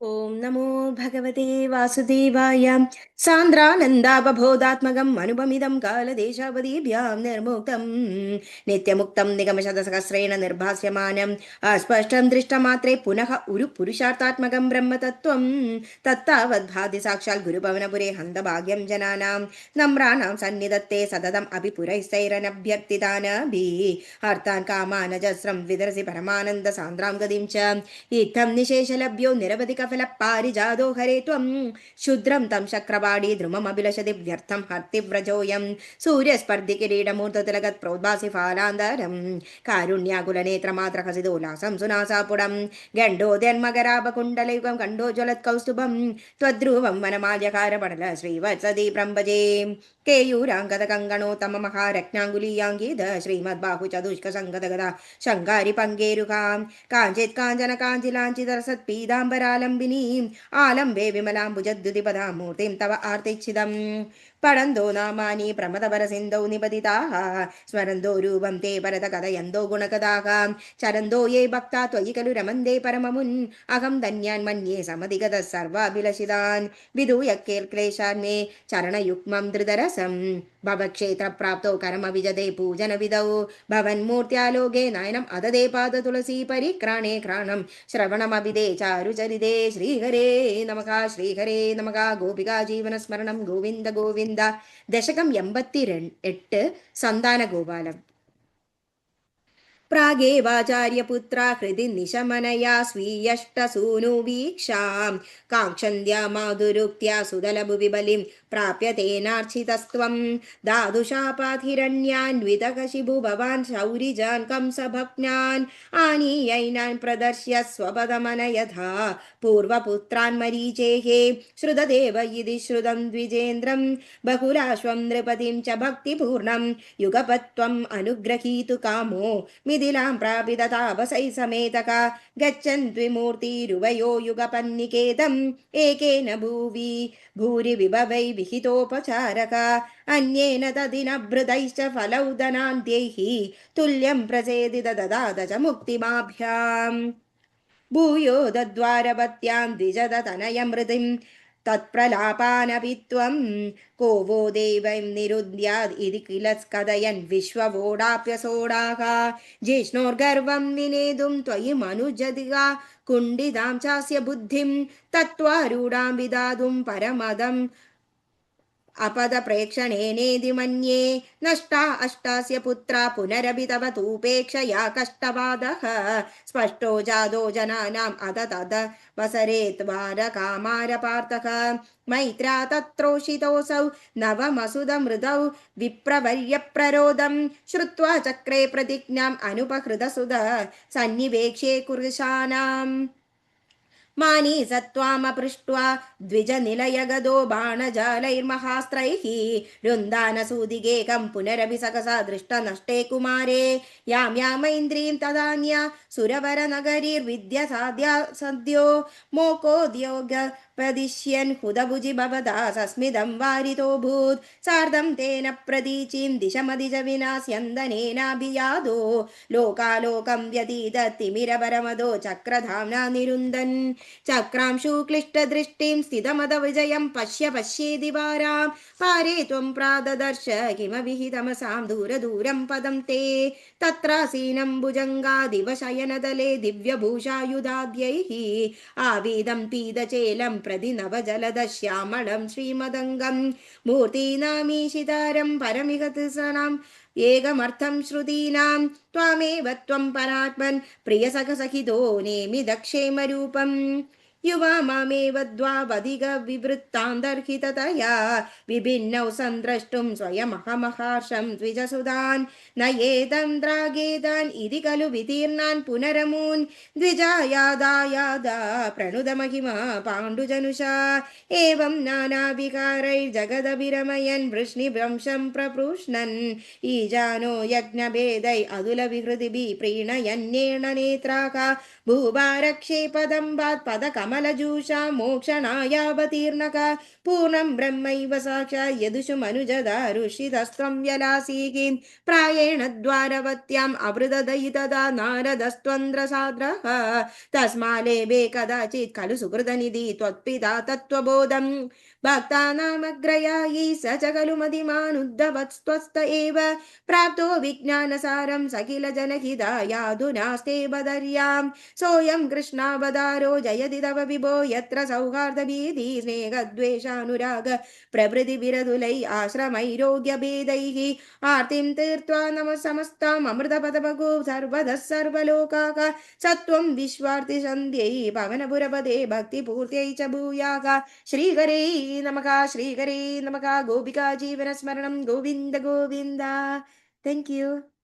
ഓം നമോ ഭഗവതേ വാസുദേവായ. സാന്ദ്രാനന്ദാവബോധാത്മകം അനുപമിതം കാലദേശാവതീഭ്യാം നിർമുക്തം നിത്യമുക്തം നിഗമശതസഹസ്രേണ നിർഭാസ്യമാനം അസ്പഷ്ടം ദൃഷ്ടമാത്രേ പുനഃ ഒരു പുരുഷാർത്ഥാത്മകം ബ്രഹ്മതത്വം തത്താവദ്ഭാതി സാക്ഷാൽ ഗുരുഭവനപുരേ ഹന്തഭാഗ്യം ജനാനാം നമ്രാണാം സന്നിധത്തെ സതതം അഭിപുരൈസ്തൈരനഭ്യർത്ഥിതാനഭി അർത്ഥാൻ കാമാനജസ്രം വിദർസി പരമാനന്ദ സാന്ദ്രാം ഗതിം ച ഇത്തം നിശേഷലഭ്യോ നിരവധി കഫല പാരിജാതോ ഹരേ ത്വം ശുദ്രം തം ശക്രവാടി ദ്രുമമഭിലഷതി വ്യർത്ഥം ഹർത്തിവ്രജോയം സൂര്യസ്പർദ്ധി കിരീടമൂർത്തതിലകത് പ്രോദ്ഭാസി ഫാലാന്തരം കാരുണ്യാകുലനേത്രമാത്രഹസിതോല്ലാസം സുനാസാപുടം ഗണ്ഡോദ്യന്മകരാപകുണ്ടലയുഗം കണ്ഡോജ്വലത് കൗസ്തുഭം ത്വദ്രുവം വനമാല്യകാരപടല ശ്രീവത്സദീപ്രം ഭജേ കേയൂരാംഗത കങ്കണോത്തമ മഹാരത്നാങ്കുലീയാംഗീത ശ്രീമദ്ബാഹു ചതുഷ്ക സംഗതഗത ശങ്കാരി പങ്കേരുകാം കാഞ്ചിത് കാഞ്ചന കാഞ്ചിലാഞ്ചിതരസത് പീതാംബരാലംബിനീം ആലംബേ വിമലാംബുജദ്ദുതിപദാമൂർത്തിം തവ ആർത്തിച്ഛിതം പടന്തോ നാമാനി പ്രമദപരസിന്ധൗ നിപതിതാഃ സ്മരന്തോ രൂപം തേ പരത കഥയന്തോ ഗുണകഥാഃ ചരന്തോ യേ ഭക്താ ത്വയി ഖലു രമന്തേ പരമമുൻ അഹം ധന്യാൻ മന്യേ സമധിഗതഃ സർവാഭിലഷിതാൻ വിദൂയ ക്ലേശാൻ മേ ചരണയുഗ്മം ധൃതരസം ഭവക്ഷേത്രപ്രാപ്തോ കരമവിജതേ പൂജനവിധൗ ഭവന്മൂർത്യാലോകേ നയനം അതദേ പാദതുളസീ പരിക്രാണേ ക്രാണം ശ്രവണമഭിദേ ചാരുചരിതേ ശ്രീഹരേ നമഃ ശ്രീഹരേ നമഃ. ഗോപികാ ജീവനസ്മരണം ഗോവിന്ദ ഗോവിന്ദ. ദശകം 88. സന്താന ഗോപാലം. പ്രാഗേവാചാര്യപുത്രാ ഹൃദി നിശമനയാ സ്വീയഷ്ടസൂനുവീക്ഷാം കാക്ഷന്ത്യാ മാധുരുക്ത്യാ സുതലഭുവി ബലിം പ്രാപ്യതേനാർച്ചിതസ്ത്വം ധാതുശാപാധിരണ്യാൻവിതകശിഭു ഭവാൻ ശൗരിജാൻ കംസഭഗ്നാൻ ആനീയൈനാൻ പ്രദർശ്യ സ്വപദമനയഥാ പൂർവപുത്രാൻ മരീചേः ശ്രുതദേവ ഇതി ശ്രുതം ദ്വിജേന്ദ്രം ബഹുലാശ്വം നൃപതിം ച ഭക്തിപൂർണം യുഗപത്വം അനുഗ്രഹീതു കാമോ മിഥിലാം പ്രാപിതതാപസൈ സമേതക ഗച്ഛൻ ദ്വിമൂർത്തിരുവയോ യുഗപന്നികേതം ഏകേന ഭൂവി ഭൂരി വിഭവൈ വിഹിതോപചാരക അന്യേന തദിനഭൃതൈശ്ച ഫലൗദനാന്ത്യൈഃ തുല്യം പ്രസേദിത ദദാത ച മുക്തിമാഭ്യാം ഭൂയോ ദദ്വാരപത്യാം ദ്വിജതനയമൃതിം തത്പ്രലാപാനപി ത്വം കോ വോ ദേവൈം നിരുദ്യാദ് ഇതി കില കഥയൻ വിശ്വവോടാപ്യസോടാഹ ജിഷ്ണോർഗർവം നിനേതും ത്വയി മനുജതിക കുണ്ഡിതാം ചാസ്യ ബുദ്ധിം തത്വാരൂഢാം വിദാതും പരമദം अपद प्रेक्षणेनेदि मन्ये नष्टा अष्टास्य पुत्रा पुनरपि तव तूपेक्षया कष्टवादः स्पष्टो जादो जनानाम् अद तद वसरे त्वारकामारपार्थः मैत्रा तत्रोषितोऽसौ नवमसुदमृदौ विप्रवर्यप्ररोदं श्रुत्वा चक्रे प्रतिज्ञाम् अनुपहृतसुध सन्निवेक्ष्ये कुरुशानाम् मानी सत्त्वामपृष्ट्वा द्विजनिलयगदो बाणजालैर्महास्त्रैः रुन्दानसूदिगेकं पुनरपि सकसा दृष्टनष्टे कुमारे यां यामैन्द्रीं तदान्या सुरवरनगरीर्विद्यसाद्या सद्यो मोकोद्योग प्रदिश्यन् हुदभुजि भवदा सस्मिदं वारितोऽभूत् सार्धं तेन प्रतीचीं दिशमदिश विना स्यन्दनेनाभियादो लोकालोकं व्यतीत तिमिरपरमदो चक्रधाम्ना निरुन्दन् चक्रांशु क्लिष्टदृष्टिं स्थितमदविजयं पश्य पश्येदि वारां पारे त्वं प्राददर्श किमविहितमसां दूरदूरं पदं ते तत्रासीनं भुजङ्गादिवशयनदले दिव्यभूषायुधाद्यैः आवीदं पीदचेलं प्रदि नवजलदश्यामलं श्रीमदङ्गं मूर्तीनामीशितारं परमिगतसनाम् एकमर्थं श्रुतीनां त्वामेव त्वं परात्मन् प्रियसखसखितो नेमि दक्षेमरूपम् युवा मामेव द्वावधिक विवृत्तान्तर्हिततया विभिन्नौ सन्द्रष्टुं स्वयमहमहर्षं द्विजसुधान् नयेदं द्रागेदान् इति खलु वितीर्णान् पुनरमून् द्विजायादायादा प्रणुदमहिमा पाण्डुजनुषा एवं नानाविकारैर्जगदभिरमयन् वृष्णिवंशं प्रपृष्णन् ईजानो यज्ञभेदै अदुलविहृदिभिः प्रीणयन्येण नेत्राका भूभारक्षेपदम्बात् पदकम् कमलजूषा मोक्षणायावतीर्णक पूर्णं ब्रह्मैव साक्षात् यदुषु मनुजदारुषितस्त्वं व्यलासीकीं प्रायेण द्वारवत्याम् अवृदधयितदा नारदस्त्वन्द्रसाद्रः तस्मालेभे कदाचित् खलु सुकृतनिधि त्वत्पिता तत्त्वबोधम् भक्तानामग्रयायि स च खलु मतिमानुद्धवत्स्त्वस्त एव प्राप्तो विज्ञानसारं सकिल जनहितायाधुनास्ते बदर्यां सोऽयं कृष्णावतारो जयति तव विभो यत्र सौहार्दभीति स्नेहद्वेषानुराग प्रभृतिविरधुलै आश्रमैरोग्यभेदैः आर्तिं तीर्त्वा नमः समस्ताम् अमृतपदभगो सर्वतः सर्वलोकाः सत्वं विश्वार्तिसन्ध्यै पवनपुरपदे भक्तिपूर्त्यै च भूयाः श्रीहरे नमः गोपिका जीवनस्मरणं गोविन्द गोविन्द. Thank you.